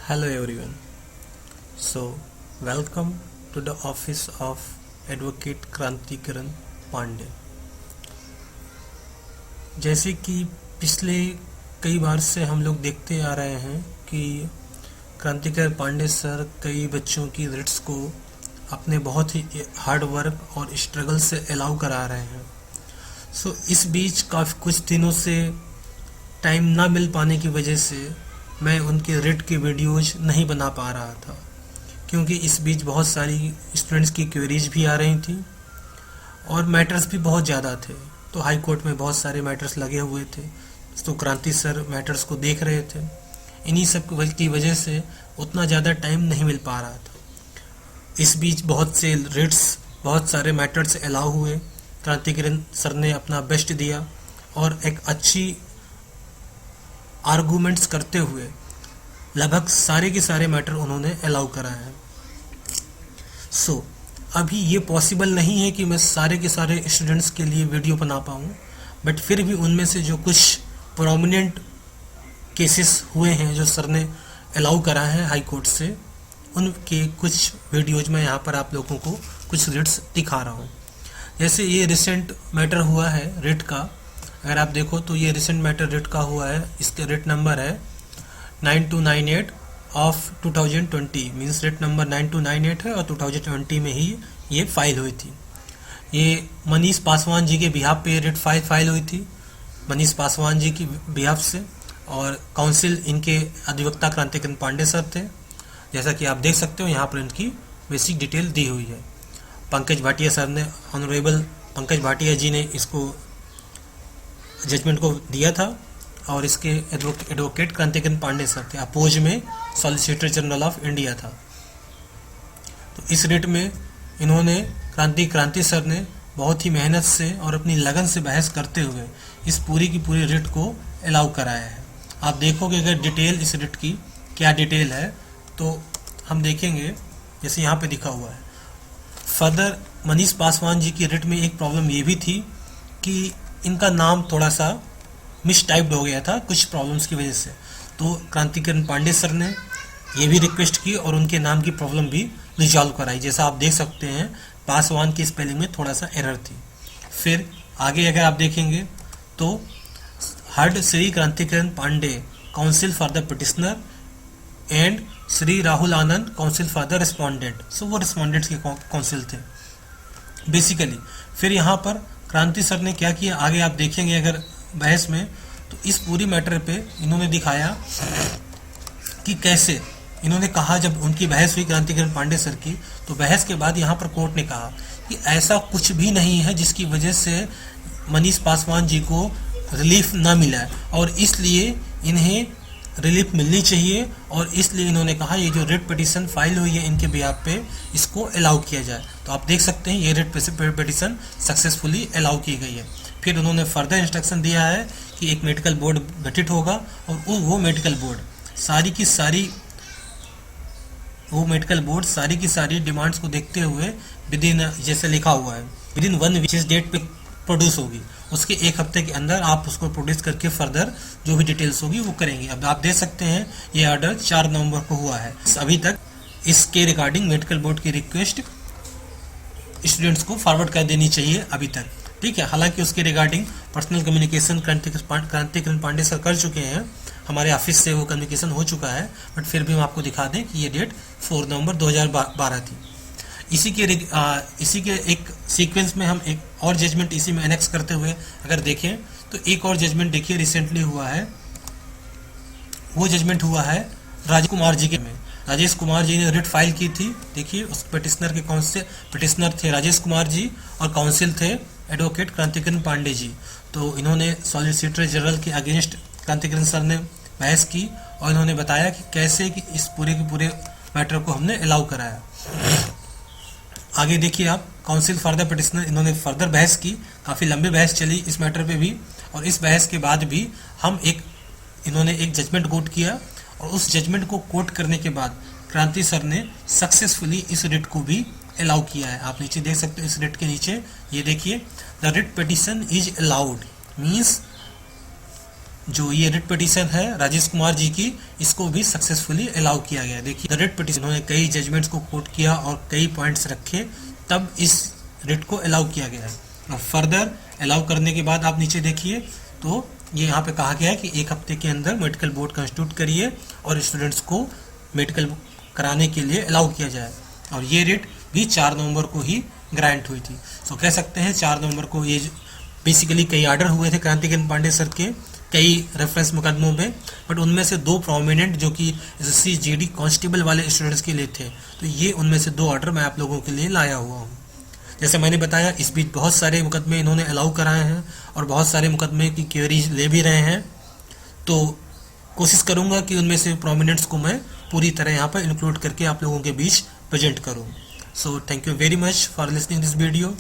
Hello everyone. So, welcome to the office of Advocate क्रांतिकरण Pandey. जैसे कि पिछले कई बार से हम लोग देखते आ रहे हैं कि क्रांतिकरण पांडे सर कई बच्चों की रिट्स को अपने बहुत ही हार्ड वर्क और स्ट्रगल से अलाउ करा रहे हैं। सो इस बीच काफ़ी कुछ दिनों से टाइम ना मिल पाने की वजह से मैं उनके रिट के वीडियोज नहीं बना पा रहा था, क्योंकि इस बीच बहुत सारी स्टूडेंट्स की क्वेरीज भी आ रही थी और मैटर्स भी बहुत ज़्यादा थे। तो हाई कोर्ट में बहुत सारे मैटर्स लगे हुए थे, तो क्रांति सर मैटर्स को देख रहे थे। इन्हीं सब की वजह से उतना ज़्यादा टाइम नहीं मिल पा रहा था। इस बीच बहुत से रिट्स, बहुत सारे मैटर्स अलाउ हुए। क्रांतिकरण सर ने अपना बेस्ट दिया और एक अच्छी आर्गूमेंट्स करते हुए लगभग सारे के सारे मैटर उन्होंने अलाउ कराए हैं। सो अभी ये पॉसिबल नहीं है कि मैं सारे के सारे स्टूडेंट्स के लिए वीडियो बना पाऊँ, बट फिर भी उनमें से जो कुछ प्रोमिनेंट केसेस हुए हैं जो सर ने अलाउ करा है हाई कोर्ट से, उनके कुछ वीडियोज में यहाँ पर आप लोगों को कुछ रिट्स दिखा रहा हूँ। जैसे ये रिसेंट मैटर हुआ है रिट का, अगर आप देखो तो ये रिसेंट मैटर रिट का हुआ है। इसके रिट नंबर है 9298 ऑफ 2020, मीन्स रिट नंबर 9298 है और 2020 में ही ये फाइल हुई थी। ये मनीष पासवान जी के बिहाफ पे रिट फाइल हुई थी, मनीष पासवान जी की बिहाफ से, और काउंसिल इनके अधिवक्ता क्रांतिकरण पांडे सर थे। जैसा कि आप देख सकते हो यहाँ पर इनकी बेसिक डिटेल दी हुई है। पंकज भाटिया सर ने, ऑनरेबल पंकज भाटिया जी ने इसको जजमेंट को दिया था और इसके एडवोकेट क्रांतिकरण पांडे सर थे। अपोज में सॉलिसिटर जनरल ऑफ इंडिया था। तो इस रिट में इन्होंने क्रांति सर ने बहुत ही मेहनत से और अपनी लगन से बहस करते हुए इस पूरी की पूरी रिट को अलाउ कराया है। आप देखोगे अगर डिटेल इस रिट की क्या डिटेल है तो हम देखेंगे, जैसे यहाँ पे दिखा हुआ है। फर्दर मनीष पासवान जी की रिट में एक प्रॉब्लम ये भी थी कि इनका नाम थोड़ा सा मिसटाइप्ड हो गया था कुछ प्रॉब्लम्स की वजह से। तो क्रांतिकरण पांडे सर ने ये भी रिक्वेस्ट की और उनके नाम की प्रॉब्लम भी रिजॉल्व कराई। जैसा आप देख सकते हैं पासवान की स्पेलिंग में थोड़ा सा एरर थी। फिर आगे अगर आप देखेंगे तो heard Shri Krantikaran Pandey counsel for the petitioner and Shri Rahul Anand counsel for the respondent. So वो रिस्पॉन्डेंट्स के काउंसिल थे बेसिकली। फिर यहाँ पर क्रांति सर ने क्या किया, आगे आप देखेंगे अगर बहस में, तो इस पूरी मैटर पे इन्होंने दिखाया कि कैसे इन्होंने कहा, जब उनकी बहस हुई क्रांतिकरण पांडे सर की, तो बहस के बाद यहाँ पर कोर्ट ने कहा कि ऐसा कुछ भी नहीं है जिसकी वजह से मनीष पासवान जी को रिलीफ ना मिला है और इसलिए इन्हें रिलीफ मिलनी चाहिए, और इसलिए इन्होंने कहा ये जो रिट पिटीशन फाइल हुई है इनके बिहाफ पे, इसको अलाउ किया जाए। तो आप देख सकते हैं ये रिट पिटीशन सक्सेसफुली अलाउ की गई है। फिर उन्होंने फर्दर इंस्ट्रक्शन दिया है कि एक मेडिकल बोर्ड गठित होगा और वो मेडिकल बोर्ड सारी की सारी डिमांड्स को देखते हुए विदिन, जैसे लिखा हुआ है, विदिन 1 वीक जिस डेट पे प्रोड्यूस होगी उसके 1 हफ्ते के अंदर आप उसको प्रोड्यूस करके फर्दर जो भी डिटेल्स होगी वो करेंगे। अब आप देख सकते हैं ये ऑर्डर 4 नवंबर को हुआ है। अभी तक इसके रिगार्डिंग मेडिकल बोर्ड की रिक्वेस्ट स्टूडेंट्स को फॉरवर्ड कर देनी चाहिए अभी तक, ठीक है। हालांकि उसके regarding personal communication Krantikaran Pandey sir कर चुके हैं, हमारे ऑफिस से वो कम्युनिकेशन हो चुका है, बट फिर भी हम आपको दिखा दें कि ये डेट 4 नवंबर 2012 थी। इसी के एक सीक्वेंस में हम एक और जजमेंट इसी में एनेक्स करते हुए अगर देखें तो एक और जजमेंट देखिए रिसेंटली हुआ है। वो जजमेंट हुआ है राजेश कुमार जी के में। राजेश कुमार जी ने रिट फाइल की थी। देखिए उस पिटिशनर के पिटिशनर थे राजेश कुमार जी और काउंसिल थे एडवोकेट क्रांतिकरण पांडे जी। तो इन्होंने सॉलिसिटर जनरल के अगेंस्ट क्रांतिकरण सर ने बहस की और इन्होंने बताया कि कैसे कि इस पूरे के पूरे मैटर को हमने अलाउ कराया। आगे देखिए आप, काउंसिल फॉर द पिटिशनर, इन्होंने फर्दर बहस की, काफ़ी लंबी बहस चली इस मैटर पे भी, और इस बहस के बाद भी इन्होंने एक जजमेंट कोट किया, और उस जजमेंट को कोट करने के बाद क्रांति सर ने सक्सेसफुली इस रिट को भी अलाउ किया है। आप नीचे देख सकते हो इस रिट के नीचे, ये देखिए, the writ petition is allowed means जो ये रिट पिटीशन है राजेश कुमार जी की, इसको भी सक्सेसफुली अलाउ किया गया। देखिए द रिट पिटीशन, उन्होंने कई जजमेंट्स को कोट किया और कई पॉइंट्स रखे, तब इस रिट को अलाउ किया गया है। और फर्दर अलाउ करने के बाद आप नीचे देखिए तो ये यहाँ पे कहा गया है कि 1 हफ्ते के अंदर मेडिकल बोर्ड कंस्टिट्यूट करिए और स्टूडेंट्स को मेडिकल कराने के लिए अलाउ किया जाए। और ये रिट भी 4 नवंबर को ही ग्रांट हुई थी। सो कह सकते हैं 4 नवंबर को ये बेसिकली कई आर्डर हुए थे क्रांतिकांत पांडे सर के कई रेफरेंस मुकदमों में, बट उनमें से 2 प्रोमिनेंट जो कि एसएससी जीडी कांस्टेबल वाले स्टूडेंट्स के लिए थे, तो ये उनमें से 2 ऑर्डर मैं आप लोगों के लिए लाया हुआ हूँ। जैसे मैंने बताया इस बीच बहुत सारे मुकदमे इन्होंने अलाउ कराए हैं और बहुत सारे मुकदमे की क्वेरीज ले भी रहे हैं, तो कोशिश करूंगा कि उनमें से प्रोमिनेंट्स को मैं पूरी तरह यहाँ पर इंक्लूड करके आप लोगों के बीच प्रेजेंट करूँ। So thank you very much for listening this video.